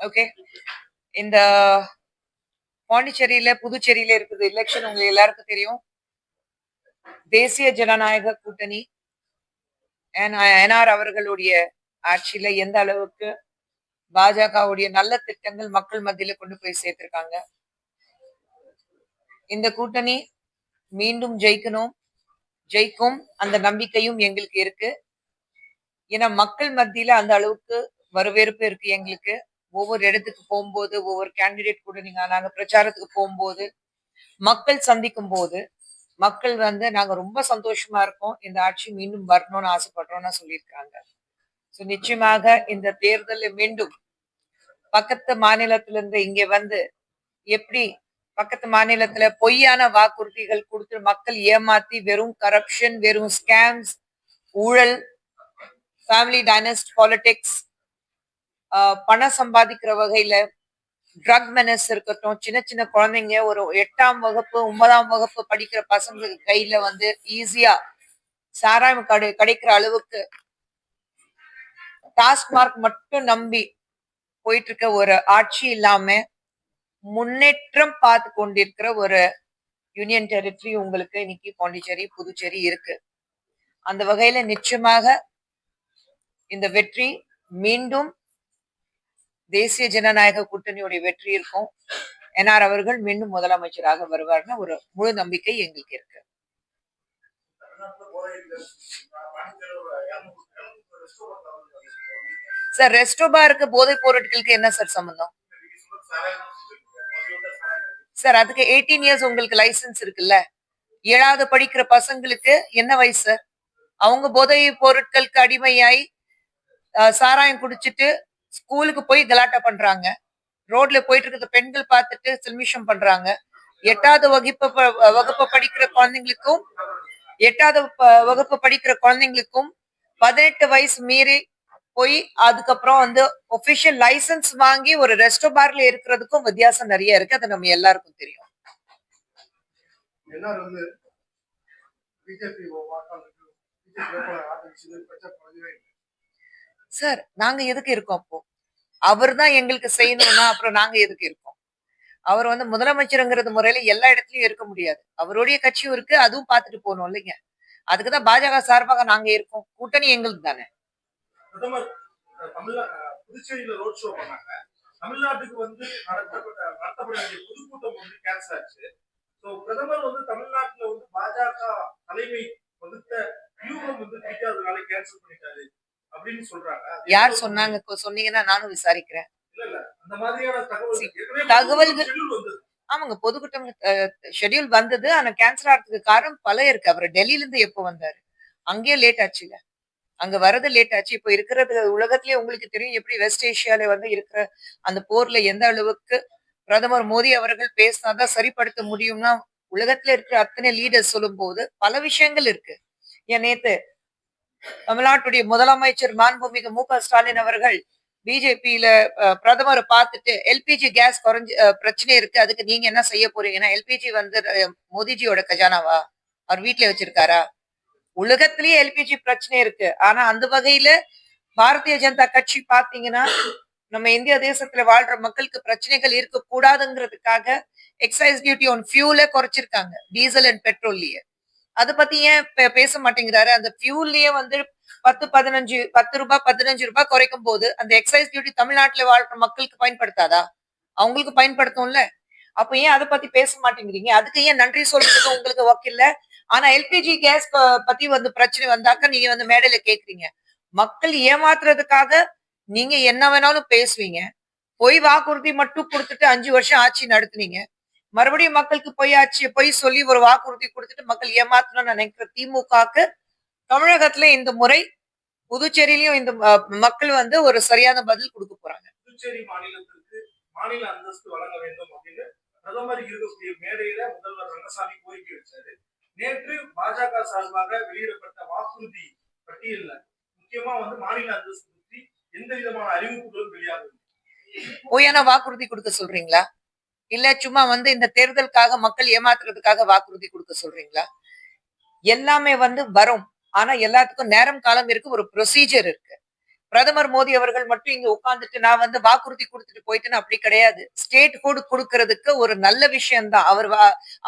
Okay. இந்த பாண்டிச்சேரியில புதுச்சேரியில இருக்குது எலெக்ஷன் உங்களுக்கு எல்லாருக்கும் தெரியும். தேசிய ஜனநாயக கூட்டணி என்ஆர் அவர்களுடைய ஆட்சியில எந்த அளவுக்கு பாஜகவுடைய நல்ல திட்டங்கள் மக்கள் மத்தியில கொண்டு போய் சேர்த்திருக்காங்க. இந்த கூட்டணி மீண்டும் ஜெயிக்கும் அந்த நம்பிக்கையும் எங்களுக்கு இருக்கு. ஏன்னா மக்கள் மத்தியில அந்த அளவுக்கு வரவேற்பு இருக்கு எங்களுக்கு. ஒவ்வொரு இடத்துக்கு போகும்போது, ஒவ்வொரு கேண்டிடேட் கூட நாங்க பிரச்சாரத்துக்கு போகும்போது, மக்கள் சந்திக்கும் போது, மக்கள் நாங்க ரொம்ப சந்தோஷமா இருக்கோம். இந்த ஆட்சி மீண்டும் வரணும்னு ஆசைப்படுறோம்னு சொல்லியிருக்காங்க. நிச்சயமாக இந்த தேர்தலில் மீண்டும் பக்கத்து மாநிலத்திலிருந்து இங்க எப்படி பக்கத்து மாநிலத்துல பொய்யான வாக்குறுதிகள் கொடுத்து மக்கள் ஏமாத்தி வெறும் கரப்ஷன், வெறும் ஸ்கேம்ஸ், ஊழல், ஃபேமிலி டைனஸ்ட் பாலிடிக்ஸ், பணம் சம்பாதிக்கிற வகையில ட்ரக் மெனஸ் இருக்கட்டும், சின்ன சின்ன குழந்தைங்க ஒரு 8ஆம் வகுப்பு 9ஆம் வகுப்பு படிக்கிற பசங்களுக்கு கையில ஈஸியா சாராயம் கிடைக்கிற அளவுக்கு டாஸ்மார்க் மட்டும் நம்பி போயிட்டு இருக்க ஒரு ஆட்சி இல்லாம முன்னேற்றம் பார்த்து கொண்டிருக்கிற ஒரு யூனியன் டெரிட்டரி உங்களுக்கு இன்னைக்கு பாண்டிச்சேரி புதுச்சேரி இருக்கு. அந்த வகையில நிச்சயமாக இந்த வெற்றி மீண்டும் தேசிய ஜனநாயக கூட்டணியுடைய வெற்றி இருக்கும். என்ஆர் அவர்கள் மீண்டும் முதலமைச்சராக வருவார்னு ஒரு முழு நம்பிக்கை எங்களுக்கு இருக்கு. சார் ரெஸ்டோபாருக்கு போதைப் பொருட்களுக்கு என்ன சார் சம்பந்தம்? சார் அதுக்கு 18 இயர்ஸ் உங்களுக்கு லைசன்ஸ் இருக்குல்ல. 7வது படிக்கிற பசங்களுக்கு என்ன வயசு சார்? அவங்க போதை பொருட்களுக்கு அடிமையாய் சாராயம் குடிச்சிட்டு ஸ்கூலுக்கு போய் கலாட்டா பண்றாங்க. ரோட்ல போயிட்டு இருக்கிற பெண்கள் பார்த்துட்டு சில்மிஷம் பண்றாங்க. 8வது வகுப்பு படிக்கிற குழந்தைங்களுக்கும் 8வது வகுப்பு படிக்கிற குழந்தைங்களுக்கும் 18 வயசு மீறி போய் அதுக்கப்புறம் ஒபிஷியல் லைசன்ஸ் வாங்கி ஒரு ரெஸ்டோ பார்ல இருக்கிறதுக்கும் வித்தியாசம் நிறைய இருக்கு. அது நம்ம எல்லாருக்கும் தெரியும். சார் நாங்க எதுக்கு இருக்கோம்? அப்போ அவர் தான் எங்களுக்கு செய்யணும்னா அப்புறம் நாங்க எதுக்கு இருக்கோம்? அவர் முதலமைச்சருங்கிறது முறையில எல்லா இடத்துலயும் இருக்க முடியாது. அவருடைய கட்சியும் இருக்கு, அதுவும் பார்த்துட்டு போகணும் இல்லைங்க. அதுக்குதான் பாஜக சார்பாக நாங்க இருக்கோம். கூட்டணி எங்களுக்கு தானே. புதுச்சேரியில ரோட் ஷோ பண்ணாங்க. தமிழ்நாட்டுக்கு நடத்தப்பட வேண்டிய பொதுக்கூட்டம் கேன்சல் ஆச்சு. பிரதமர் தமிழ்நாட்டுல பாஜக தலைமை வகுத்த வியூகம் பிடிக்காதனால கேன்சல் பண்ணிட்டாரு அப்படின்னு சொல்றாங்க. யார் சொன்னாங்க சொன்னீங்கன்னா நானும் விசாரிக்கிறேன். இல்ல அந்த மாதிரியான தகவல்கள் ஆமாங்க, பொதுக்கூட்டம் ஷெட்யூல் வந்தது. ஆனா கேன்சல் ஆகிறதுக்கு காரணம் பல இருக்கு. அவர் டெல்லியில இருந்து எப்போ வந்தாரு? அங்கேயே லேட் ஆச்சுல. அங்க வரது லேட் ஆச்சு. இப்போ இருக்கிறது உலகத்திலேயே உங்களுக்கு தெரியும் எப்படி வெஸ்ட் ஏஷியால இருக்கிற அந்த போர்ல எந்த அளவுக்கு பிரதமர் மோடி அவர்கள் பேசினாதான் சரிப்படுத்த முடியும்னா உலகத்துல இருக்கிற அத்தனை லீடர்ஸ் சொல்லும் போது பல விஷயங்கள் இருக்கு. ஏன் நேத்து தமிழ்நாட்டுடைய முதலமைச்சர் மாண்புமிகு மு.க. ஸ்டாலின் அவர்கள் பிஜேபியில பிரதமரை பார்த்துட்டு எல்பிஜி கேஸ் குறைஞ்சு பிரச்சனை இருக்கு, அதுக்கு நீங்க என்ன செய்ய போறீங்கன்னா, எல்பிஜி மோடிஜியோட கஜானாவா? அவர் வீட்டுல வச்சிருக்காரா? உலகத்திலேயே எல்பிஜி பிரச்சனை இருக்கு. ஆனா அந்த வகையில பாரதிய ஜனதா கட்சி பாத்தீங்கன்னா நம்ம இந்திய தேசத்துல வாழ்ற மக்களுக்கு பிரச்சனைகள் இருக்க கூடாதுங்கிறதுக்காக எக்ஸைஸ் டியூட்டி ஆன் ஃபியூல குறைச்சிருக்காங்க, டீசல் அண்ட் பெட்ரோல்லயே. அதை பத்தி ஏன் பேச மாட்டேங்கிறாரு? அந்த ஃபியூல்லயே 10 ரூபாய் 15 ரூபாய் குறைக்கும் போது அந்த எக்ஸைஸ் டியூட்டி தமிழ்நாட்டுல வாழ்ற மக்களுக்கு பயன்படுத்தாதா? அவங்களுக்கு பயன்படுத்தும்ல. அப்ப ஏன் அதை பத்தி பேச மாட்டேங்கிறீங்க? அதுக்கு ஏன் நன்றி சொல்றதுக்கு உங்களுக்கு வக்கில்ல? ஆனா எல்பிஜி கேஸ் பத்தி பிரச்சனை வந்தாக்க நீங்க மேடையில கேக்குறீங்க. மக்கள் ஏமாத்துறதுக்காக நீங்க என்ன வேணாலும் பேசுவீங்க. பொய் வாக்குறுதி மட்டும் கொடுத்துட்டு 5 வருஷம் ஆட்சி நடத்துனீங்க. மறுபடியும் மக்களுக்கு பொய் சொல்லி ஒரு வாக்குறுதி கொடுத்துட்டு மக்கள் ஏமாத்தணும்னு நினைக்கிற திமுகக்கு தமிழகத்துல இந்த முறை புதுச்சேரியிலையும் இந்த மக்கள் ஒரு சரியான பதில் கொடுக்க போறாங்க. புதுச்சேரி மாநிலத்திற்கு மாநில அந்தஸ்து வழங்க வேண்டும் அப்படின்னு பிரதமர் இருக்கக்கூடிய மேடையில முதல்வர் ரங்கசாமி கோரிக்கை வச்சாரு. நேற்று பாஜக சார்பாக வெளியிடப்பட்ட வாக்குறுதி பட்டியல்ல முக்கியமா மாநில அந்தஸ்து பற்றி எந்த விதமான அறிவிப்புகளும் வெளியாகும். பொய்யான வாக்குறுதி கொடுக்க சொல்றீங்களா? இல்ல சும்மா இந்த தேர்தலுக்காக மக்கள் ஏமாத்துறதுக்காக வாக்குறுதி கொடுக்க சொல்றீங்களா? எல்லாமே வரும். ஆனா எல்லாத்துக்கும் நேரம் காலம் இருக்கு, ஒரு ப்ரொசீஜர் இருக்கு. பிரதமர் மோடி அவர்கள் மட்டும் இங்க உட்கார்ந்துட்டு நான் வந்து வாக்குறுதி கொடுத்துட்டு போயிட்டேன்னு அப்படி கிடையாது. ஸ்டேட்ஹுட் குடுக்கறதுக்கு ஒரு நல்ல விஷயம் தான்.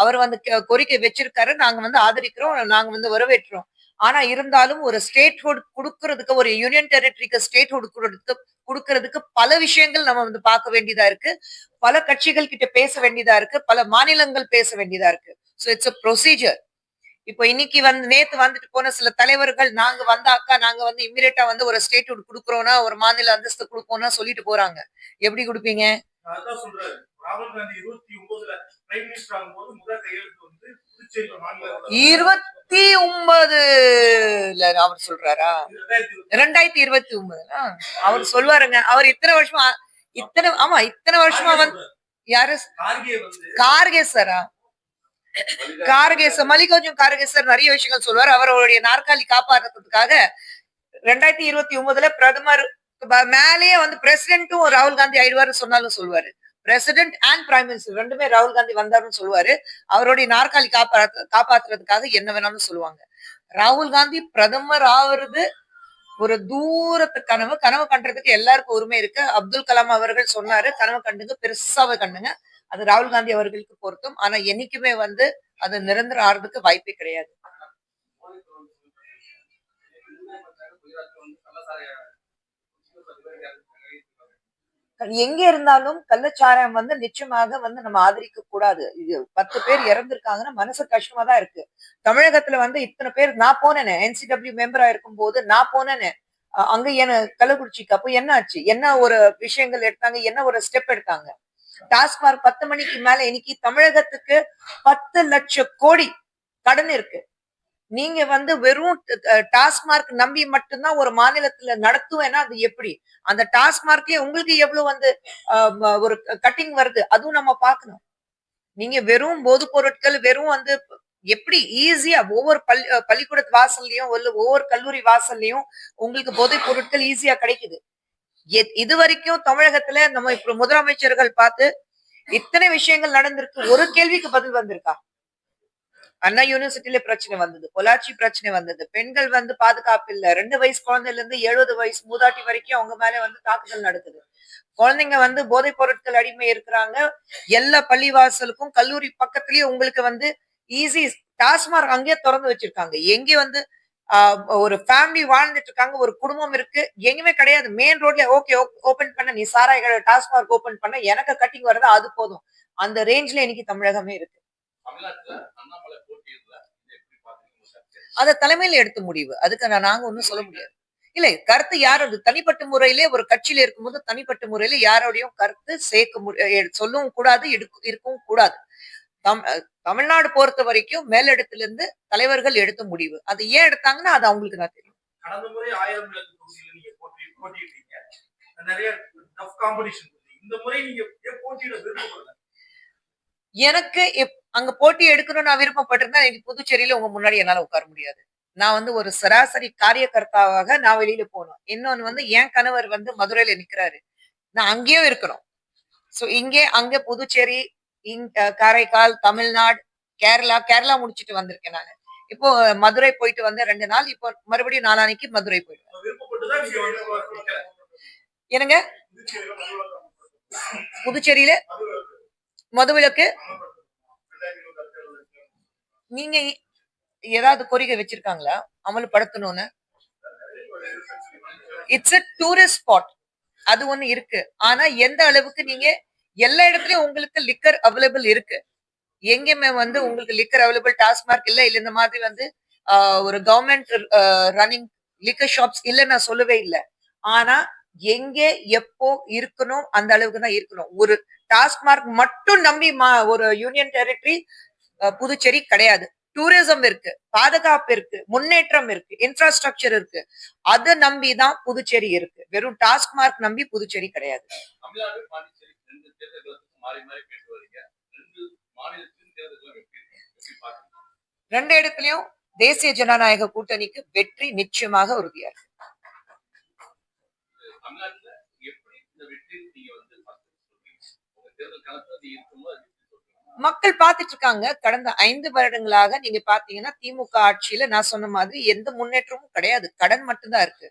அவர் வந்து கோரிக்கை வச்சிருக்காரு. நாங்க வந்து ஆதரிக்கிறோம். நாங்க வந்து வரவேற்றோம். ஆனா இருந்தாலும் ஒரு ஸ்டேட்ஹுட் குடுக்கறதுக்கு ஒரு யூனியன் டெரிட்டரிக்கு ஸ்டேட்ஹுட் குடுக்கறதுக்கு பல விஷயங்கள் நம்ம வந்து பார்க்க வேண்டியதா இருக்கு. பல கட்சிகள் கிட்ட பேச வேண்டியதா இருக்கு. பல மாநிலங்கள் பேச வேண்டியதா இருக்கு. So it's a procedure. இப்போ இன்னைக்கு வந்து நேத்து வந்துட்டு போன சில தலைவர்கள் நாங்க வந்தாக்கா நாங்க வந்து இம்மிடியட்டா வந்து ஒரு ஸ்டேட்ஹுட் குடுக்குறோம்னா ஒரு மாநில அந்தஸ்து குடுப்போம்னா சொல்லிட்டு போறாங்க. எப்படி குடுப்பீங்க? அதான் சொல்றாரு. ராகுல் காந்தி 29ல பிரைம் மினிஸ்டர் ஆகும்போது முதல் கையெழுத்து வந்து புதுச்சேரி மாநில 29ல அவர் சொல்றாரா? 2029 அவர் சொல்வாருங்க. அவர் இத்தனை வருஷமா இத்தனை வருஷமா வந்து யாரு கார்கே சாரா? மல்லிகார்ஜுன் கார்கே சார் நிறைய விஷயங்கள் சொல்லுவார். அவருடைய நாற்காலி காப்பாற்றுறதுக்காக 2029ல பிரதமர் மேலேயே வந்து பிரசிடென்ட்டும் ராகுல் காந்தி ஆயிடுவாரு சொன்னாலும் சொல்லுவாரு. பிரசிடென்ட் அண்ட் பிரைம் மினிஸ்டர் ரெண்டுமே ராகுல் காந்தி வந்தாருன்னு சொல்லுவாரு. அவருடைய நாற்காலி காப்பாத்துறதுக்காக என்ன வேணாலும் சொல்லுவாங்க. ராகுல் காந்தி பிரதமர் ஆவறது ஒரு தூரத்து கனவு. கனவு கண்டுறதுக்கு எல்லாருக்கும் உரிமை இருக்கு. அப்துல் கலாம் அவர்கள் சொன்னாரு, கனவு கண்டுங்க, பெருசாவே கண்டுங்க. அது ராகுல் காந்தி அவர்களுக்கு பொருத்தும். ஆனா என்னைக்குமே வந்து அது நிரந்தரம் ஆறதுக்கு வாய்ப்பே கிடையாது. எங்க இருந்தாலும் கள்ளச்சாராயம் வந்து நிச்சயமாக வந்து நம்ம ஆதரிக்க கூடாது. இது 10 பேர் இறந்திருக்காங்கன்னா மனசு கஷ்டமா தான் இருக்கு. தமிழகத்துல வந்து இத்தனை பேர் நான் போனேனே NCW மெம்பரா இருக்கும் போது நான் போனேனே அங்க என்ன கள்ளக்குறிச்சிக்கு அப்போ என்ன ஆச்சு? என்ன ஒரு விஷயங்கள் எடுத்தாங்க? என்ன ஒரு ஸ்டெப் எடுத்தாங்க? டாஸ்மார்க் 10 மணிக்கு மேல இன்னைக்கு தமிழகத்துக்கு 10 லட்சம் கோடி கடன் இருக்கு. நீங்க வந்து வெறும் டாஸ்மார்க் நம்பி மட்டும்தான் ஒரு மாநிலத்துல நடத்துவேன்னா அது எப்படி? அந்த டாஸ்மார்க்லயே உங்களுக்கு எவ்வளவு வந்து ஒரு கட்டிங் வருது அதுவும் நம்ம பார்க்கணும். நீங்க வெறும் போதைப் பொருட்கள் வெறும் வந்து எப்படி ஈஸியா ஒவ்வொரு பள்ளிக்கூட வாசல்லையும் ஒவ்வொரு கல்லூரி வாசல்லையும் உங்களுக்கு போதைப் பொருட்கள் ஈஸியா கிடைக்குது. இது வரைக்கும் தமிழகத்துல நம்ம இப்ப முதலமைச்சர்கள் பார்த்து இத்தனை விஷயங்கள் நடந்திருக்கு. ஒரு கேள்விக்கு பதில் வந்திருக்கா? அண்ணா யூனிவர்சிட்டியில பிரச்சனை வந்தது, பொள்ளாச்சி பிரச்சனை வந்தது, பெண்கள் வந்து பாதுகாப்பு இல்ல, 2 வயசு குழந்தையில இருந்து 70 வயசு மூதாட்டி வரைக்கும் அவங்க மேல வந்து தாக்குதல் நடக்குது. குழந்தைங்க வந்து போதைப் பொருட்கள் அடிமை இருக்கிறாங்க. எல்லா பள்ளிவாசலுக்கும் கல்லூரி பக்கத்துலயே உங்களுக்கு வந்து ஈஸி டாஸ்மார்க் அங்கேயே திறந்து வச்சிருக்காங்க. எங்க வந்து ஒரு ஃபேமிலி வாழ்ந்துட்டு இருக்காங்க, ஒரு குடும்பம் இருக்கு, எங்குமே கிடையாது. மெயின் ரோட்ல ஓகே ஓபன் பண்ண நீ சாராய டாஸ்மார்க் ஓபன் பண்ண எனக்கு கட்டிங் வருது அது போதும். அந்த ரேஞ்ச்ல இன்னைக்கு தமிழகமே இருக்கு. அத தலைமையில எடுத்த முடிவு. அதுக்கு நாங்க ஒண்ணும் சொல்ல முடியாது. இல்ல கருத்து யாரோட தனிப்பட்ட முறையிலே ஒரு கட்சியில இருக்கும்போது தனிப்பட்ட முறையில யாரோடையும் கருத்து சொல்லவும் கூடாது, இருக்கவும் கூடாது. தமிழ்நாடு பொறுத்த வரைக்கும் மேலிடத்துல இருந்து தலைவர்கள் எடுத்த முடிவு. அது ஏன் எடுத்தாங்கன்னா அது அவங்களுக்கு தான் தெரியும். கடந்த முறை 1000 விளக்கு தொகுதியில நீங்க போட்டியிட்டீங்க. நிறைய டஃப் காம்படிஷன். இந்த முறை நீங்க போட்டியிட விருப்பப்படல. எனக்கு அங்க போட்டி எடுக்கணும்னு நான் விருப்பப்பட்டிருந்தா எனக்கு புதுச்சேரியில உங்க முன்னாடி என்னால உட்கார முடியாது. நான் வந்து ஒரு சராசரி காரியகர்த்தாவாக நான் வெளியில போகணும். இன்னொன்னு வந்து என் கணவர் வந்து மதுரையில நிக்கிறாரு. நான் அங்கேயும் இருக்கணும். சோ அங்க புதுச்சேரி, காரைக்கால், தமிழ்நாடு, கேரளா முடிச்சிட்டு வந்திருக்கேன் நானு. இப்போ மதுரை போயிட்டு வந்த 2 நாள். இப்போ மறுபடியும் நாளானைக்கு மதுரை போயிடுவேன். என்னங்க? புதுச்சேரியில மதுவிலக்கு நீங்க ஏதாவது கோரிக்கை வச்சிருக்காங்களா அமல்படுத்தணும்னு? It's a tourist spot. அது ஒண்ணு இருக்கு. ஆனா எந்த அளவுக்கு நீங்க எல்லா இடத்துலயும் உங்களுக்கு லிக்கர் அவைலபிள் இருக்கு. எங்கேயுமே வந்து உங்களுக்கு லிக்கர் அவைலபிள் டாஸ்மார்க் இல்ல இந்த மாதிரி வந்து ஒரு கவர்மெண்ட் ரன்னிங் லிக்கர் ஷாப்ஸ் இல்ல நான் சொல்லவே இல்லை. ஆனா எங்க எப்போ இருக்கணும் அந்த அளவுக்கு தான் இருக்கணும். ஒரு டாஸ்மார்க் மட்டும் நம்பி ஒரு யூனியன் டெரிட்டரி புதுச்சேரி கிடையாது. டூரிசம் இருக்கு, பாதுகாப்பு இருக்கு, முன்னேற்றம் இருக்கு, இன்ஃப்ராஸ்ட்ரக்சர் இருக்கு. அதை நம்பிதான் புதுச்சேரி இருக்கு. வெறும் டாஸ்மார்க் நம்பி புதுச்சேரி கிடையாது. ரெண்டு இடத்துலயும் தேசிய ஜனநாயக கூட்டணிக்கு வெற்றி நிச்சயமாக உறுதியா இருக்கு. மக்கள் பார்த்துட்டு இருக்காங்க. கடந்த 5 வருடங்களாக நீங்க பாத்தீங்கன்னா திமுக ஆட்சியில நான் சொன்ன மாதிரி எந்த முன்னேற்றமும் கிடையாது. கடன் மட்டும்தான் இருக்கு.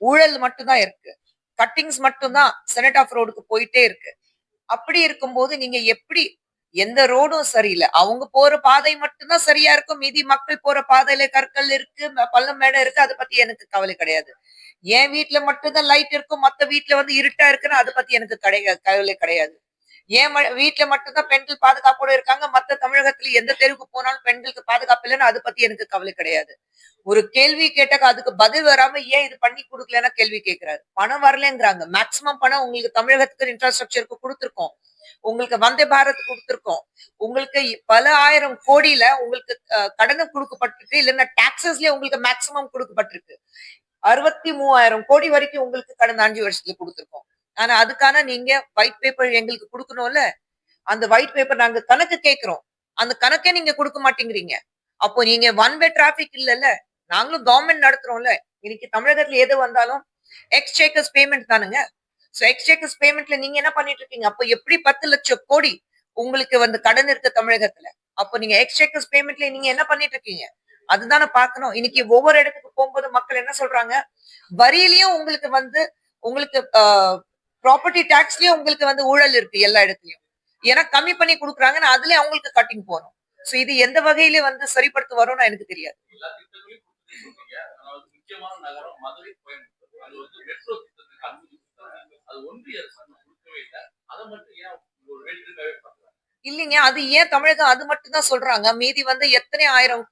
ஊழல் மட்டும்தான் இருக்கு. கட்டிங்ஸ் மட்டும்தான் செனட் ஆஃப் ரோடுக்கு போயிட்டே இருக்கு. அப்படி இருக்கும்போது நீங்க எப்படி எந்த ரோடும் சரியில்லை. அவங்க போற பாதை மட்டும்தான் சரியா இருக்கும். மீதி மக்கள் போற பாதையில கற்கள் இருக்கு, பள்ளம் மேடம் இருக்கு. அதை பத்தி எனக்கு கவலை கிடையாது. என் வீட்ல மட்டும்தான் லைட் இருக்கும். மத்த வீட்ல வந்து இருட்டா இருக்குன்னு அதை பத்தி எனக்கு கவலை கிடையாது. வீட்ல மட்டும்தான் பெண்கள் பாதுகாப்போட இருக்காங்க. மத்த தமிழகத்துல எந்த தெருவுக்கு போனாலும் பெண்களுக்கு பாதுகாப்பு இல்லைன்னு அதை பத்தி எனக்கு கவலை கிடையாது. ஒரு கேள்வி கேட்டாக்க அதுக்கு பதில் வராம ஏன் இது பண்ணி கொடுக்கலன்னா கேள்வி கேட்கிறாரு. பணம் வரலங்கிறாங்க. மேக்சிமம் பணம் உங்களுக்கு தமிழகத்துக்கு இன்ஃப்ராஸ்ட்ரக்சருக்கு கொடுத்திருக்கோம். உங்களுக்கு வந்தே பாரத் கொடுத்திருக்கோம். உங்களுக்கு பல ஆயிரம் கோடியில உங்களுக்கு கடனும் கொடுக்கப்பட்டிருக்கு. இல்லைன்னா டாக்ஸஸ்லயே உங்களுக்கு மேக்சிமம் கொடுக்கப்பட்டிருக்கு. 63,000 கோடி வரைக்கும் உங்களுக்கு கடந்த 5 வருஷத்துல கொடுத்திருக்கோம். ஆனா அதுக்கான நீங்க ஒயிட் பேப்பர் எங்களுக்கு கொடுக்கணும்ல. அந்த ஒயிட் பேப்பர் நாங்க கணக்கு கேட்கிறோம். அந்த கணக்கே நீங்க கொடுக்க மாட்டேங்கிறீங்க. அப்போ நீங்க ஒன் வே டிராபிக் இல்லல்ல. நாங்களும் கவர்மெண்ட் நடத்துறோம்ல. இன்னைக்கு தமிழகத்துல எது வந்தாலும் எக்ஸ்சேக்கர்ஸ் பேமெண்ட் தானுங்க. சோ எக்ஸ்சேக்கர்ஸ் பேமெண்ட்ல நீங்க என்ன பண்ணிட்டு இருக்கீங்க? அப்போ எப்படி 10 லட்சம் கோடி உங்களுக்கு வந்து கடன் இருக்கு தமிழகத்துல. அப்போ நீங்க எக்ஸ்சேக்கர்ஸ் பேமெண்ட்ல நீங்க என்ன பண்ணிட்டு இருக்கீங்க? அதுதானே பார்க்கணும். இன்னைக்கு ஒவ்வொரு இடத்துக்கு போகும்போது மக்கள் என்ன சொல்றாங்க? வரியிலயும் உங்களுக்கு வந்து உங்களுக்கு ப்ராப்பர்ட்டி டாக்ஸ்லயும் உங்களுக்கு வந்து ஊழல் இருக்கு எல்லா இடத்துலயும். ஏன்னா கம்மி பண்ணி கொடுக்குறாங்கன்னு அதுலயே அவங்களுக்கு கட்டிங் போறோம். சோ இது எந்த வகையில வந்து சரிப்படுத்த வரும்னு எனக்கு தெரியாது. முக்கியமான நகரம் மதுரை, கோயம்புத்தூர். அது வந்து மெட்ரோ திட்டத்துக்கு அனுமதி கொடுத்தாங்க. அது ஒன்றிய அரசாங்கம் கொடுக்கவே இல்லை. அதை மட்டும் ஏன் ஒரு வேண்டுமென்றே பண்றாங்க? இல்லைங்க, அது ஏன் தமிழகம் அது மட்டும் தான் சொல்றாங்க. மீதி வந்து எத்தனை ஆயிரம்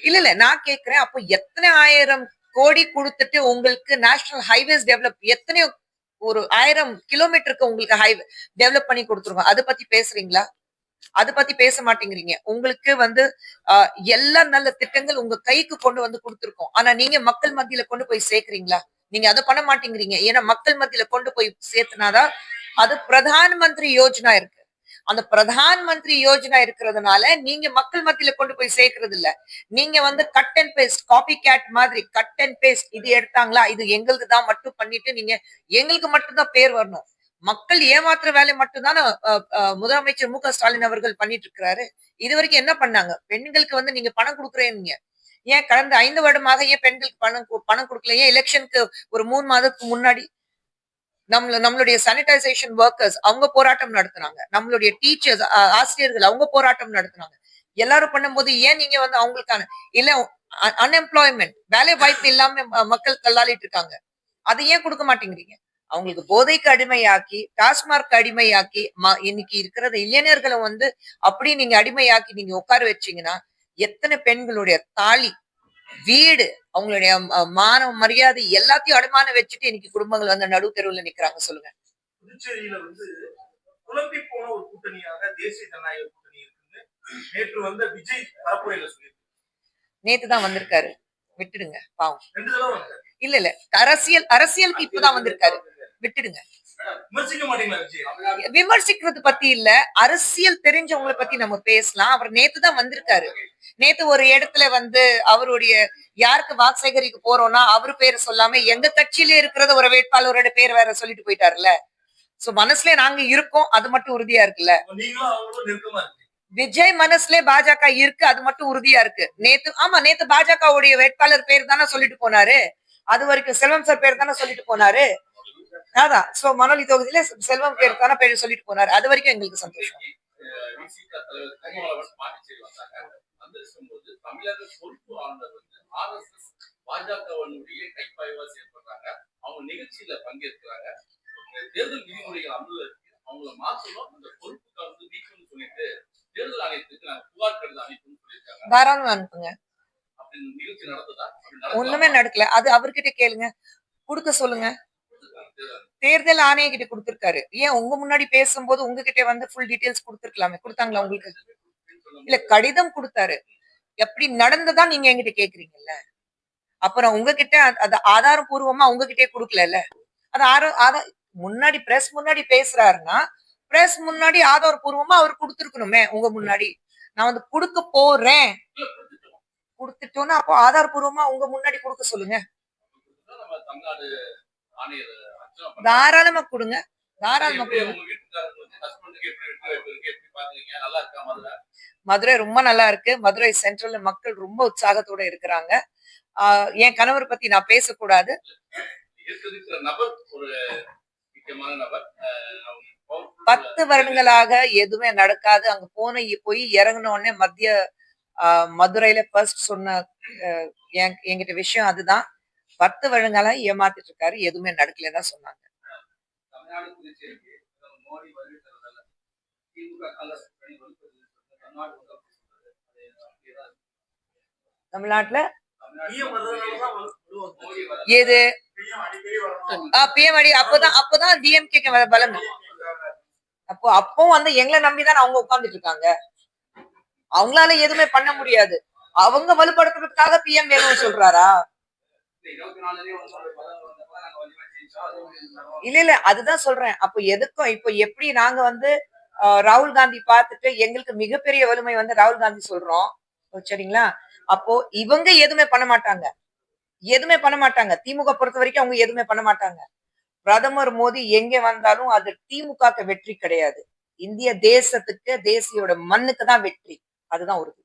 இல்ல நான் கேக்குறேன். அப்போ எத்தனை ஆயிரம் கோடி கொடுத்துட்டு உங்களுக்கு நேஷனல் ஹைவேஸ் டெவலப் எத்தனையோ ஒரு 1000 கிலோமீட்டருக்கு உங்களுக்கு ஹைவே டெவலப் பண்ணி கொடுத்துருவோம். அதை பத்தி பேசுறீங்களா? அதை பத்தி பேச மாட்டேங்கிறீங்க. உங்களுக்கு வந்து எல்லா நல்ல திட்டங்கள் உங்க கைக்கு கொண்டு வந்து கொடுத்துருக்கோம். ஆனா நீங்க மக்கள் மத்தியில கொண்டு போய் சேர்க்கிறீங்களா? நீங்க அதை பண்ண மாட்டேங்கிறீங்க. ஏன்னா மக்கள் மத்தியில கொண்டு போய் சேர்த்துனாதான் அது பிரதான் மந்திரி யோஜனா இருக்கு. அந்த பிரதான் மந்திரி யோஜனா இருக்கிறதுனால நீங்க மக்கள் மத்தியில கொண்டு போய் சேர்க்கறது இல்ல. நீங்க வந்து cut and paste, copy cat மாதிரி கட் அண்ட் பேஸ்ட் இது எடுத்தாங்களா, இது எங்களுக்கு தான் மட்டும் பண்ணிட்டு நீங்க எங்களுக்கு மட்டும்தான் பேர் வரணும். மக்கள் ஏமாத்துற வேலை மட்டும்தானே முதலமைச்சர் மு க ஸ்டாலின் அவர்கள் பண்ணிட்டு இருக்கிறாரு. இது வரைக்கும் என்ன பண்ணாங்க? பெண்களுக்கு வந்து நீங்க பணம் கொடுக்குறேன்னு ஏன் கடந்த 5 வருடமாக ஏன் பெண்களுக்கு பணம் கொடுக்கல? ஏன் எலெக்ஷனுக்கு ஒரு 3 மாதத்துக்கு முன்னாடி நம்மளுடைய சானிடைசேஷன் ஒர்க்கர்ஸ் அவங்க போராட்டம் நடத்துனாங்க. நம்மளுடைய டீச்சர்ஸ் ஆசிரியர்கள் அவங்க போராட்டம் நடத்துனாங்க. எல்லாரும் பண்ணும்போது ஏன் நீங்க வந்து அவங்களுக்கான இல்ல அன்எம்ப்ளாய்மெண்ட் வேலை வாய்ப்பு இல்லாம மக்கள் தள்ளாடிட்டு இருக்காங்க. அதை ஏன் கொடுக்க மாட்டேங்கிறீங்க? அவங்களுக்கு போதைக்கு அடிமையாக்கி, டாஸ்மார்க் அடிமையாக்கி, இன்னைக்கு இருக்கிற இளைஞர்களை வந்து அப்படி நீங்க அடிமையாக்கி நீங்க உட்கார வச்சீங்கன்னா எத்தனை பெண்களுடைய தாலி, வீடு, அவங்களுடைய மான மரியாதை எல்லாத்தையும் அடமானம் வச்சுட்டு இன்னைக்கு குடும்பங்கள் வந்து நடு தெருவுல நிக்கிறாங்க. சொல்லுங்க. புதுச்சேரியில வந்து குழம்பி போன ஒரு கூட்டணியாக தேசிய ஜனநாயக கூட்டணி இருக்குன்னு நேற்று வந்த விஜய் பரப்புரையில சொல்லி நேத்து தான் வந்திருக்காரு. விட்டுடுங்க பாவம். 2 தடவை வந்தாரு. இல்ல அரசியலுக்கு இப்பதான் வந்திருக்காரு. விட்டுடுங்க. விமர்சிக்க மாட்டீங்களா விஜய்? விமர்சிக்கிறது பத்தி இல்ல, அரசியல் தெரிஞ்சவங்களை பத்தி நம்ம பேசலாம். அவர் நேத்து தான் வந்திருக்காரு. நேத்து ஒரு இடத்துல வந்து அவருடைய யாருக்கு வாக்கு சேகரிக்க போறோம்னா அவரு பேரை சொல்லாம எங்க கட்சியில இருக்கிறத ஒரு வேட்பாளரோட பேர் வேற சொல்லிட்டு போயிட்டாருல்ல. சோ மனசுல நாங்க இருக்கோம், அது மட்டும் உறுதியா இருக்குல்ல. நீங்களும் அவங்களும் நெருக்கமா இருக்கு. விஜய் மனசுல பாஜக இருக்கு, அது மட்டும் உறுதியா இருக்கு. நேத்து பாஜகவுடைய வேட்பாளர் பேர் தானே சொல்லிட்டு போனாரு. அது வரைக்கும் செல்வம் சார் பேர் தானே சொல்லிட்டு போனாரு. அதான் சோ மணலி தொகுதியில செல்வம் பேர் தானே பேர் சொல்லிட்டு போனாரு. அது வரைக்கும் எங்களுக்கு சந்தோஷம். தமிழக பொறுப்பு ஆளுநர் வந்து RSS பாஜகவினுடைய கைப்பாய்வா செயல்படுறாங்க. அவங்க நிகழ்ச்சியில பங்கேற்கிறாங்க. தேர்தல் விதிமுறைகள் அமல்ல இருக்கு. அவங்கள மாற்றணும், அந்த பொறுப்புக்கு வந்து நீக்கணும்னு சொல்லிட்டு தேர்தல் ஆணையத்துக்கு நாங்க புகார் கடிதம் அனுப்பணும்னு சொல்லியிருக்காங்க. தாராளமா அனுப்புங்க. அப்படி நிகழ்ச்சி நடந்ததா? ஒண்ணுமே நடக்கல. அது அவர்கிட்ட கேளுங்க, கொடுக்க சொல்லுங்க. தேர்தல் ஆணைய கிட்ட கொடுத்திருக்காரு. ஏன் உங்க முன்னாடி பேசும்போது உங்ககிட்ட வந்து ஃபுல் டீடைல்ஸ் கொடுத்திருக்கலாமே. கொடுத்தாங்களா உங்களுக்கு? இல்ல கடிதம் கொடுத்தாரு. எப்படி நடந்ததா நீங்க என்கிட்ட கேக்குறீங்கல்ல. அப்புறம் உங்ககிட்ட அது ஆதாரபூர்வமா உங்ககிட்டயே கொடுக்கல. அது முன்னாடி பிரஸ் முன்னாடி பேசுறாருன்னா பிரஸ் முன்னாடி ஆதாரபூர்வமா அவர் கொடுத்திருக்கணுமே. உங்க முன்னாடி நான் வந்து கொடுக்க போறேன் கொடுத்துட்டோம்னா அப்போ ஆதாரபூர்வமா உங்க முன்னாடி கொடுக்க சொல்லுங்க. தாராளமா கொடுங்க. தாராளமா கொடுங்க. ஹஸ்பண்டுக்கு எப்படி வெற்றி வாய்ப்பு இருக்கு, எப்படி பாக்குறீங்க, நல்லா இருக்கா மதுரை? மதுரை ரொம்ப நல்லா இருக்கு. மதுரை சென்ட்ரல்ல மக்கள் ரொம்ப உற்சாகத்தோட இருக்கிறாங்க. என் கணவர் பத்தி நான் பேசக்கூடாது. இருக்கிற நபர் ஒரு முக்கியமான நபர். அவங்க powerful 10 வருடங்களாக எதுவுமே நடக்காது. அங்க போய் இறங்குன உடனே மதுரையில ஃபர்ஸ்ட் சொன்ன என்கிட்ட விஷயம் அதுதான். 10 வருடங்களா ஏமாத்திட்டு இருக்காரு. எதுவுமே நடக்கலன்னு தான் சொன்னாங்க. தமிழ்நாடு புதுச்சேரிக்கு பிரதமர் மோடி வருகை தருவதால திமுக காங்கிரஸ் கூட்டணி வலுப்பெறுது. தமிழ்நாடு முதல் சொல்றது. அது அப்படியேதான் இருக்கு. தமிழ்நாட்டுல தமிழ்நாடு PM வர்றதுனாலதான் வருவாங்க. மோடி வர எது PM அடிக்கடி வரணும். பிஎம்ஐடி அப்பதான் டிஎம்கே பலம். அப்பவும் வந்து எங்களை நம்பிதான் அவங்க உட்கார்ந்துட்டு இருக்காங்க. அவங்களால எதுவுமே பண்ண முடியாது. அவங்க வலுப்படுத்துறதுக்காக பிஎம் வேணும்னு சொல்றாரா? 24லயே வந்து ஒரு பதவி வந்தப்ப நாங்க வலிமை செஞ்சோம். அது ஒரு இல்ல அதுதான் சொல்றேன். அப்போ எதுக்கும் இப்போ எப்படி நாங்க வந்து ராகுல் காந்தி பார்த்துட்டு எங்களுக்கு மிகப்பெரிய வலிமை வந்து ராகுல் காந்தி சொல்றோம். சரிங்களா? அப்போ இவங்க எதுவுமே பண்ண மாட்டாங்க. எதுவுமே பண்ண மாட்டாங்க. திமுக பொறுத்த வரைக்கும் அவங்க எதுவுமே பண்ண மாட்டாங்க. பிரதமர் மோடி எங்க வந்தாலும் அது திமுகக்கு வெற்றி கிடையாது. இந்திய தேசத்துக்கு தேசியோட மண்ணுக்கு தான் வெற்றி. அதுதான் உறுதி.